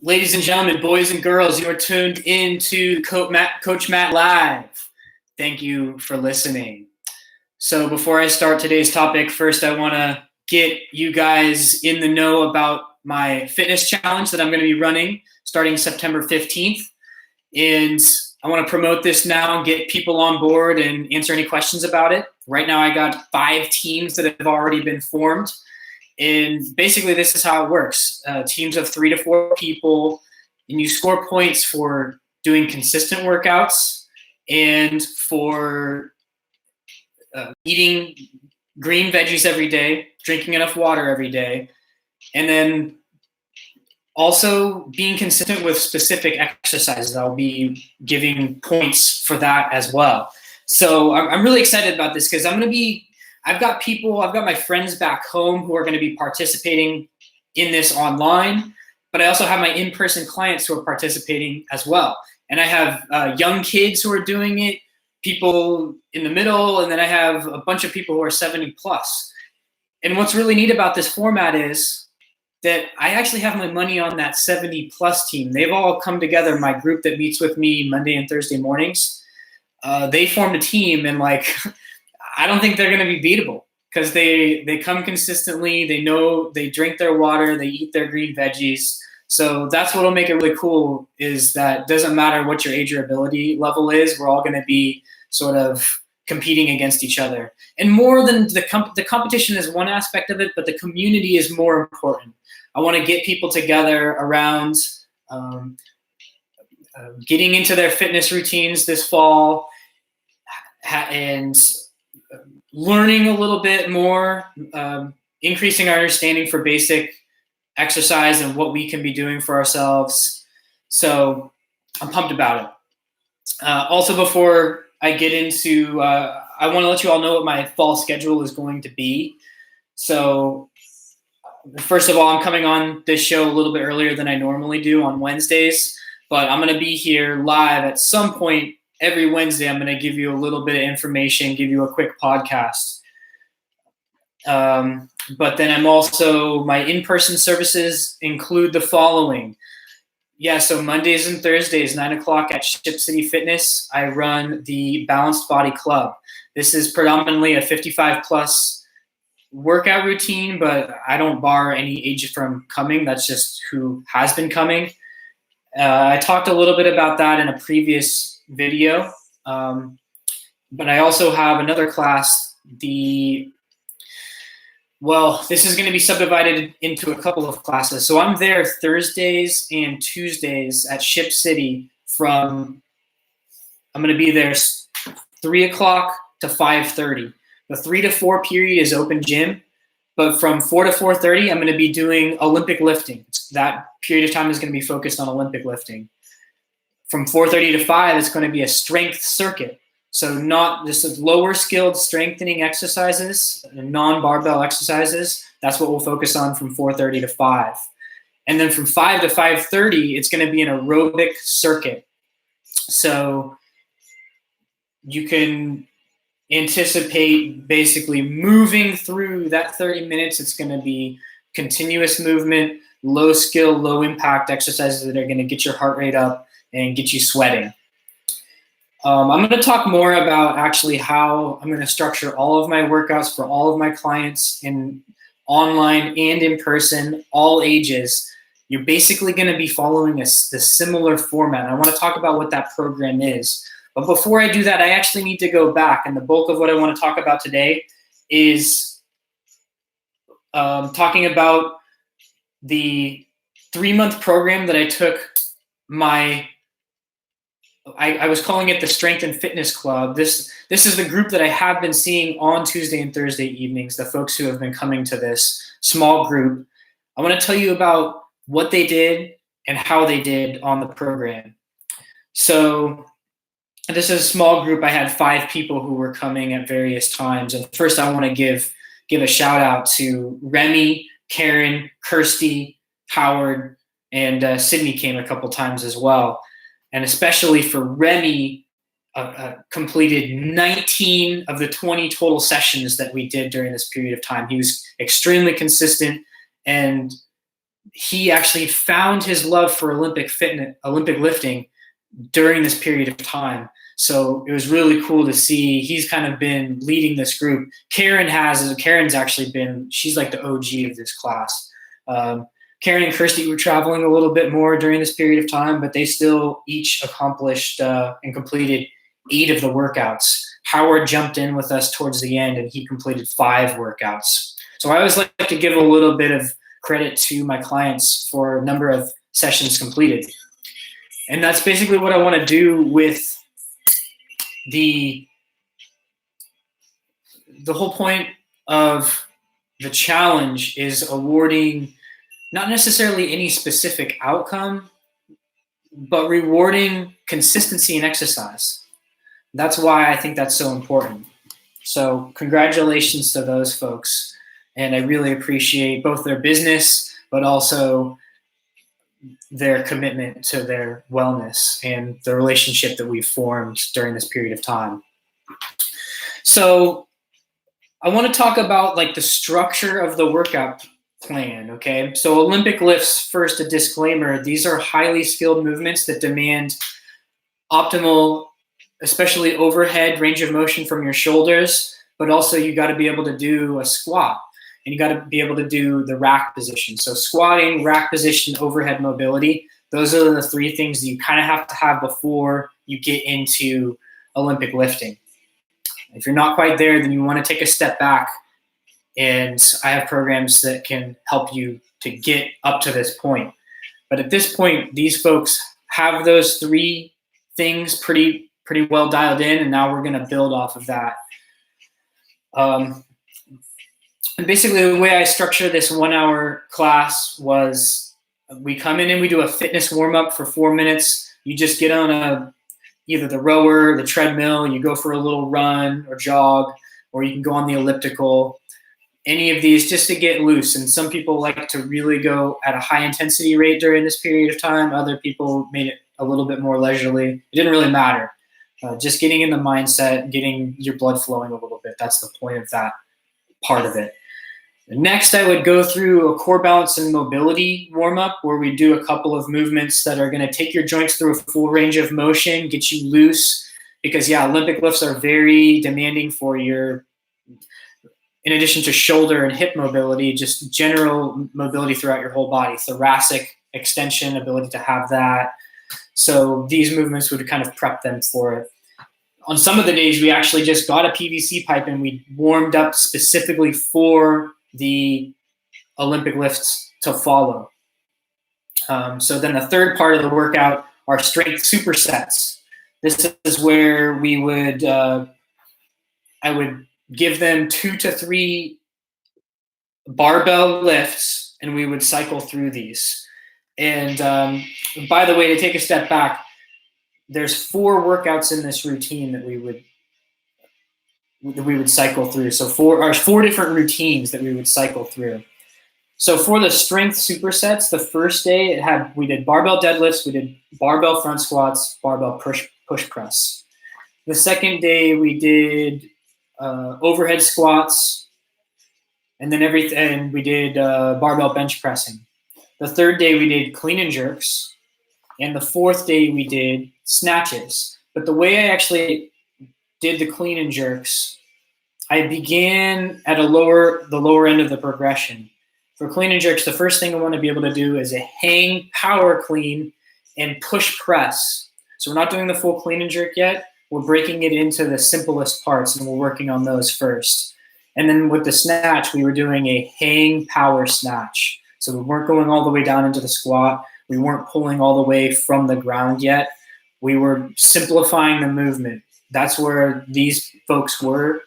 Ladies and gentlemen, boys and girls, you are tuned into Coach Matt Live. Thank you for listening. So before I start today's topic, first I want to get you guys in the know about my fitness challenge that I'm going to be running starting September 15th. And I want to promote this now and get people on board and answer any questions about it. Right now I got 5 teams that have already been formed. And basically, this is how it works. Teams of 3 to 4 people, and you score points for doing consistent workouts and for eating green veggies every day, drinking enough water every day, and then also being consistent with specific exercises. I'll be giving points for that as well. So I'm really excited about this because I've got my friends back home who are going to be participating in this online, but I also have my in-person clients who are participating as well. And I have young kids who are doing it, people in the middle, and then I have a bunch of people who are 70 plus. And what's really neat about this format is that I actually have my money on that 70 plus team. They've all come together, my group that meets with me Monday and Thursday mornings. They formed a team, and I don't think they're going to be beatable because they come consistently. They know they drink their water. They eat their green veggies. So that's what will make it really cool is that it doesn't matter what your age or ability level is. We're all going to be sort of competing against each other. And more than the competition is one aspect of it, but the community is more important. I want to get people together around getting into their fitness routines this fall and learning a little bit more, increasing our understanding for basic exercise and what we can be doing for ourselves. So I'm pumped about it. Also, before I get into, I want to let you all know what my fall schedule is going to be. So first of all, I'm coming on this show a little bit earlier than I normally do on Wednesdays, but I'm going to be here live at some point every Wednesday. I'm going to give you a little bit of information, give you a quick podcast. But then I'm also, my in-person services include the following. Yeah, so Mondays and Thursdays, 9 o'clock at Ship City Fitness, I run the Balanced Body Club. This is predominantly a 55 plus workout routine, but I don't bar any age from coming. That's just who has been coming. I talked a little bit about that in a previous video, but I also have another class. This is going to be subdivided into a couple of classes. So I'm there Thursdays and Tuesdays at Ship City I'm going to be there 3 o'clock to 5:30. The 3 to 4 period is open gym, but from 4 to 4:30, I'm going to be doing Olympic lifting. That period of time is going to be focused on Olympic lifting. From 4:30 to 5, it's going to be a strength circuit. So not just lower skilled strengthening exercises, non-barbell exercises. That's what we'll focus on from 4:30 to 5. And then from 5 to 5:30, it's going to be an aerobic circuit. So you can anticipate basically moving through that 30 minutes. It's going to be continuous movement, low skill, low impact exercises that are going to get your heart rate up and get you sweating. I'm going to talk more about actually how I'm going to structure all of my workouts for all of my clients in online and in person, all ages. You're basically going to be following the similar format. I want to talk about what that program is. But before I do that, I actually need to go back. And the bulk of what I want to talk about today is talking about the 3-month program that I took I was calling it the Strength and Fitness Club. This is the group that I have been seeing on Tuesday and Thursday evenings, the folks who have been coming to this small group. I want to tell you about what they did and how they did on the program. So this is a small group. I had 5 people who were coming at various times. And first I want to give a shout out to Remy, Karen, Kirsty, Howard, and Sydney came a couple times as well. And especially for Remy, completed 19 of the 20 total sessions that we did during this period of time. He was extremely consistent, and he actually found his love for Olympic lifting during this period of time. So it was really cool to see. He's kind of been leading this group. Karen's actually been, she's like the OG of this class. Karen and Kirsty were traveling a little bit more during this period of time, but they still each accomplished and completed 8 of the workouts. Howard jumped in with us towards the end, and he completed 5 workouts. So I always like to give a little bit of credit to my clients for a number of sessions completed. And that's basically what I want to do with the whole point of the challenge is awarding not necessarily any specific outcome, but rewarding consistency in exercise. That's why I think that's so important. So congratulations to those folks. And I really appreciate both their business, but also their commitment to their wellness and the relationship that we've formed during this period of time. So I want to talk about like the structure of the workout plan, okay? So Olympic lifts, first a disclaimer, these are highly skilled movements that demand optimal, especially overhead range of motion from your shoulders, but also you got to be able to do a squat and you got to be able to do the rack position. So squatting, rack position, overhead mobility, those are the 3 things that you kind of have to have before you get into Olympic lifting. If you're not quite there, then you want to take a step back, and I have programs that can help you to get up to this point. But at this point, these folks have those 3 things pretty well dialed in, and now we're going to build off of that. And basically, the way I structure this 1-hour class was we come in and we do a fitness warm-up for 4 minutes. You just get on either the rower, the treadmill, you go for a little run or jog, or you can go on the elliptical, any of these just to get loose. And some people like to really go at a high intensity rate during this period of time. Other people made it a little bit more leisurely. It didn't really matter. Just getting in the mindset, getting your blood flowing a little bit. That's the point of that part of it. Next, I would go through a core balance and mobility warm-up where we do a couple of movements that are going to take your joints through a full range of motion, get you loose, because Olympic lifts are very demanding for your, in addition to shoulder and hip mobility, just general mobility throughout your whole body, thoracic extension, ability to have that. So these movements would kind of prep them for it. On some of the days, we actually just got a PVC pipe and we warmed up specifically for the Olympic lifts to follow. So then the third part of the workout are strength supersets. This is where we would, I would give them 2 to 3 barbell lifts and we would cycle through these. And by the way, to take a step back, there's 4 workouts in this routine that we would cycle through. So 4 different routines that we would cycle through. So for the strength supersets, the first day we did barbell deadlifts, we did barbell front squats, barbell push press. The second day we did overhead squats, and then we did barbell bench pressing. The third day we did clean and jerks, and the fourth day we did snatches. But the way I actually did the clean and jerks, I began at the lower end of the progression. For clean and jerks, the first thing I want to be able to do is a hang power clean and push press. So we're not doing the full clean and jerk yet. We're breaking it into the simplest parts, and we're working on those first. And then with the snatch, we were doing a hang power snatch. So we weren't going all the way down into the squat. We weren't pulling all the way from the ground yet. We were simplifying the movement. That's where these folks were,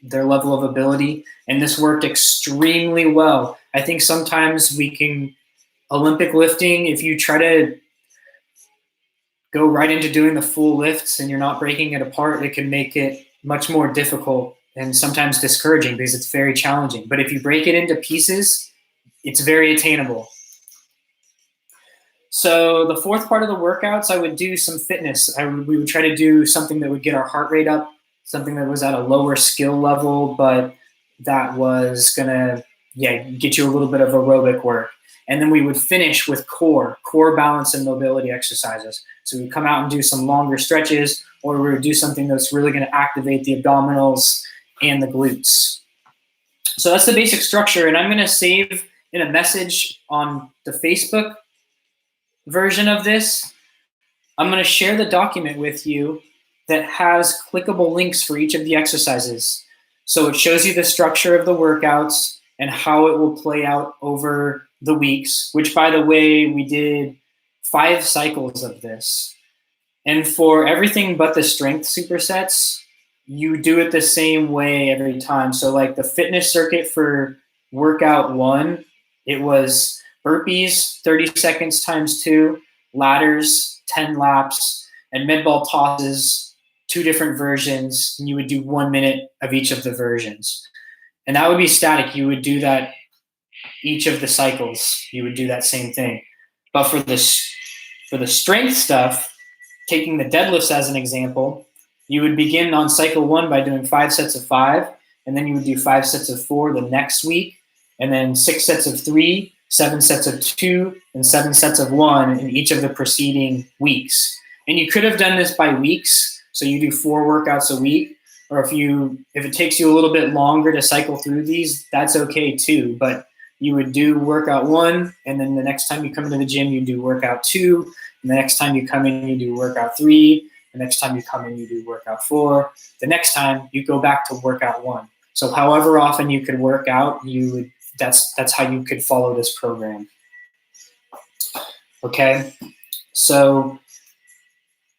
their level of ability, and this worked extremely well. I think sometimes Olympic lifting, if you try to go right into doing the full lifts and you're not breaking it apart, it can make it much more difficult and sometimes discouraging because it's very challenging. But if you break it into pieces, it's very attainable. So the fourth part of the workouts, I would do some fitness. We would try to do something that would get our heart rate up, something that was at a lower skill level, but that was going to get you a little bit of aerobic work. And then we would finish with core balance and mobility exercises. So we'd come out and do some longer stretches, or we would do something that's really going to activate the abdominals and the glutes. So that's the basic structure. And I'm going to save in a message on the Facebook version of this. I'm going to share the document with you that has clickable links for each of the exercises. So it shows you the structure of the workouts and how it will play out over the weeks, which, by the way, we did 5 cycles of this. And for everything but the strength supersets, you do it the same way every time. So like the fitness circuit for workout 1, it was burpees, 30 seconds times 2, ladders, 10 laps, and med ball tosses, 2 different versions. And you would do 1 minute of each of the versions. And that would be static. You would do that each of the cycles. You would do that same thing. But for the strength stuff, taking the deadlifts as an example, you would begin on cycle 1 by doing 5 sets of 5, and then you would do 5 sets of 4 the next week, and then 6 sets of 3, 7 sets of 2, and 7 sets of 1 in each of the preceding weeks. And you could have done this by weeks, so you do 4 workouts a week, or if it takes you a little bit longer to cycle through these, that's okay too. But you would do workout 1, and then the next time you come into the gym, you do workout 2, and the next time you come in, you do workout 3, the next time you come in, you do workout 4, the next time you go back to workout 1. So however often you could work out, that's how you could follow this program. Okay, so,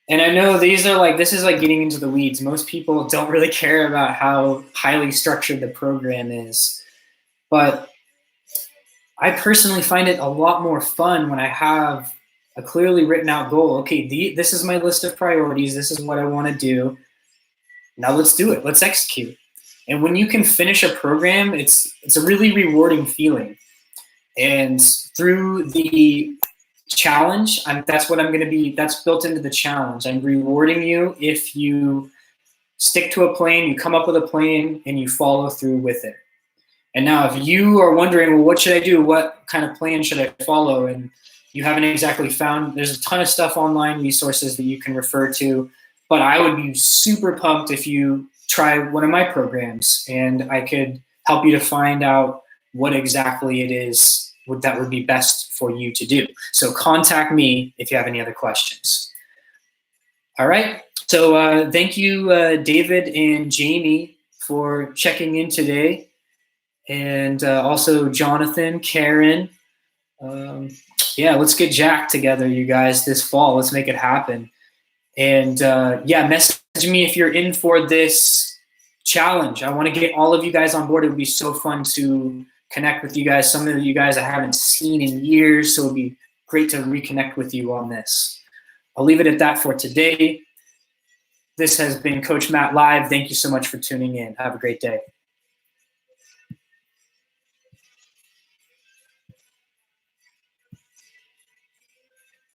and I know this is like getting into the weeds. Most people don't really care about how highly structured the program is, but I personally find it a lot more fun when I have a clearly written out goal. Okay, this is my list of priorities. This is what I want to do. Now let's do it. Let's execute. And when you can finish a program, it's a really rewarding feeling. And through the challenge, that's built into the challenge. I'm rewarding you if you stick to a plan, you come up with a plan, and you follow through with it. And now if you are wondering, well, what should I do? What kind of plan should I follow? And you haven't exactly found, there's a ton of stuff online, resources that you can refer to, but I would be super pumped if you try one of my programs and I could help you to find out what exactly it is that would be best for you to do. So contact me if you have any other questions. All right. So thank you, David and Jamie, for checking in today. And also Jonathan, Karen. Let's get jacked together, you guys, this fall. Let's make it happen. And message me if you're in for this challenge. I want to get all of you guys on board. It would be so fun to connect with you guys. Some of you guys I haven't seen in years, so it would be great to reconnect with you on this. I'll leave it at that for today. This has been Coach Matt Live. Thank you so much for tuning in. Have a great day.